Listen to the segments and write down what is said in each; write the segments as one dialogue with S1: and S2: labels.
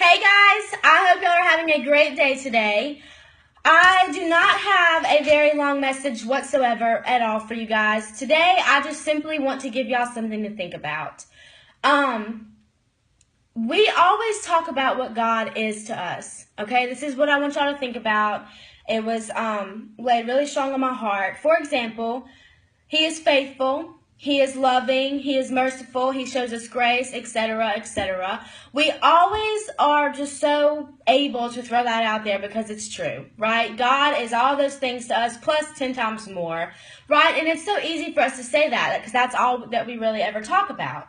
S1: Hey guys, I hope y'all are having a great day today. I do not have a very long message whatsoever at all for you guys. Today, I just simply want to give y'all something to think about. We always talk about what God is to us, okay? This is what I want y'all to think about. It was laid really strong on my heart. For example, He is faithful. He is loving, He is merciful, He shows us grace, etc., etc. We always are just so able to throw that out there because it's true, right? God is all those things to us plus 10 times more, right? And it's so easy for us to say that because that's all that we really ever talk about.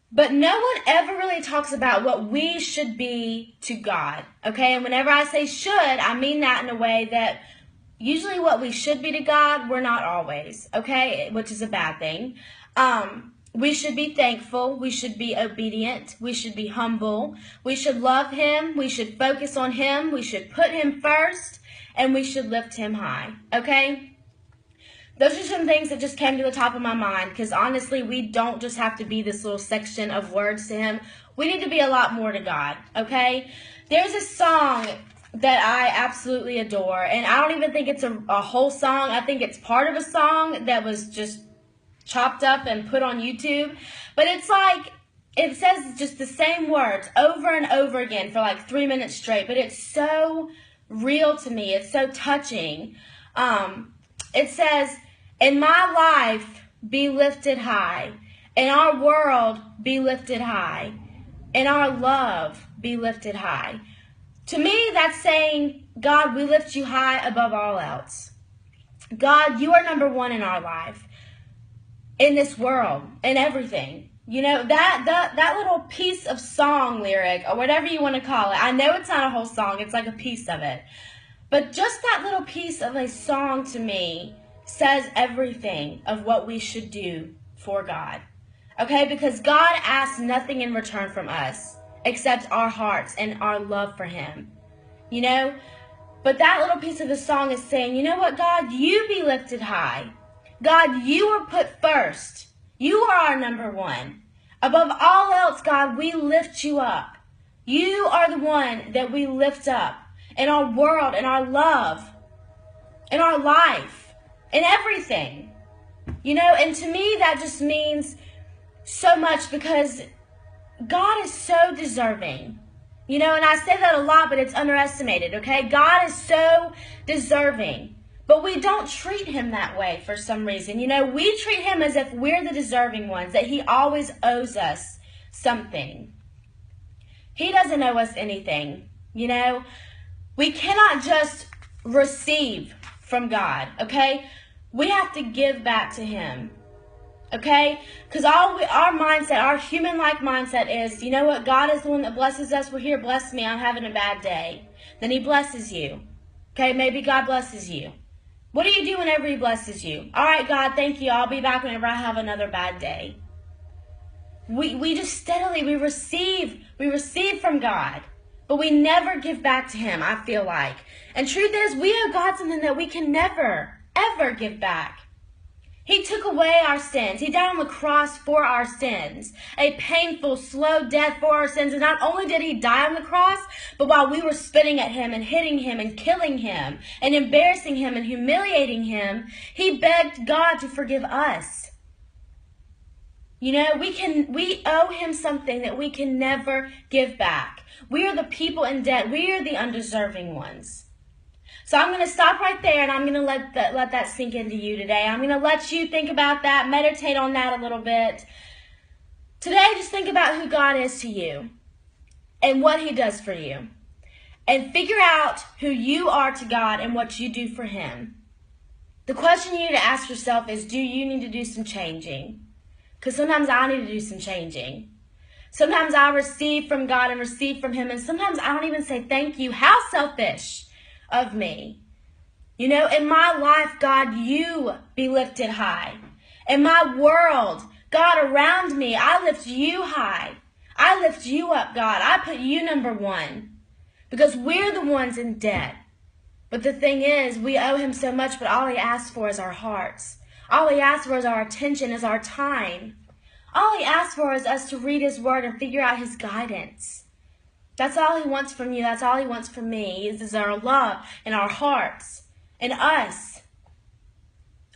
S1: But no one ever really talks about what we should be to God, okay? And whenever I say should, I mean that in a way that usually what we should be to God, we're not always, okay? Which is a bad thing. We should be thankful. We should be obedient. We should be humble. We should love Him. We should focus on Him. We should put Him first. And we should lift Him high, okay? Those are some things that just came to the top of my mind because honestly, we don't just have to be this little section of words to Him. We need to be a lot more to God, okay? There's a song that I absolutely adore, and I don't even think it's a whole song. I think it's part of a song that was just chopped up and put on YouTube. But it's like, it says just the same words over and over again for like 3 minutes straight, but it's so real to me. It's so touching. It says, "In my life be lifted high, in our world be lifted high, in our love be lifted high." To me, that's saying, God, we lift you high above all else. God, you are number one in our life, in this world, in everything. You know, that little piece of song lyric, or whatever you want to call it, I know it's not a whole song, it's like a piece of it. But just that little piece of a song to me says everything of what we should do for God. Okay, because God asks nothing in return from us except our hearts and our love for Him, you know? But that little piece of the song is saying, you know what, God, you be lifted high. God, you are put first. You are our number one. Above all else, God, we lift you up. You are the one that we lift up in our world, in our love, in our life, in everything. You know, and to me, that just means so much because God is so deserving, you know, and I say that a lot, but it's underestimated, okay? God is so deserving, but we don't treat Him that way for some reason. You know, we treat Him as if we're the deserving ones, that He always owes us something. He doesn't owe us anything, you know? We cannot just receive from God, okay? We have to give back to Him. Okay? Because our mindset, our human-like mindset is, you know what? God is the one that blesses us. We're here, bless me. I'm having a bad day. Then He blesses you. Okay? Maybe God blesses you. What do you do whenever He blesses you? All right, God, thank you. I'll be back whenever I have another bad day. We just steadily, we receive from God. But we never give back to Him, I feel like. And truth is, we owe God something that we can never, ever give back. He took away our sins. He died on the cross for our sins. A painful, slow death for our sins. And not only did He die on the cross, but while we were spitting at Him and hitting Him and killing Him and embarrassing Him and humiliating Him, He begged God to forgive us. You know, we owe Him something that we can never give back. We are the people in debt. We are the undeserving ones. So I'm going to stop right there, and I'm going to let that sink into you today. I'm going to let you think about that, meditate on that a little bit. Today, just think about who God is to you and what He does for you. And figure out who you are to God and what you do for Him. The question you need to ask yourself is, do you need to do some changing? Because sometimes I need to do some changing. Sometimes I receive from God and receive from Him, and sometimes I don't even say thank you. How selfish of me. You know, in my life, God, you be lifted high. In my world, God, around me, I lift you high. I lift you up, God. I put you number one because we're the ones in debt. But the thing is, we owe Him so much, but all He asks for is our hearts. All He asks for is our attention, is our time. All He asks for is us to read His Word and figure out His guidance. That's all he wants from you. That's all he wants from me is our love and our hearts and us.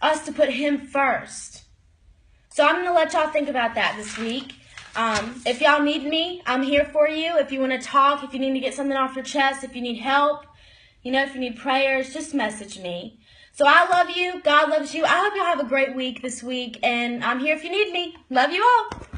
S1: Us to put him first. So I'm going to let y'all think about that this week. If y'all need me, I'm here for you. If you want to talk, if you need to get something off your chest, if you need help, if you need prayers, just message me. So I love you. God loves you. I hope y'all have a great week this week. And I'm here if you need me. Love you all.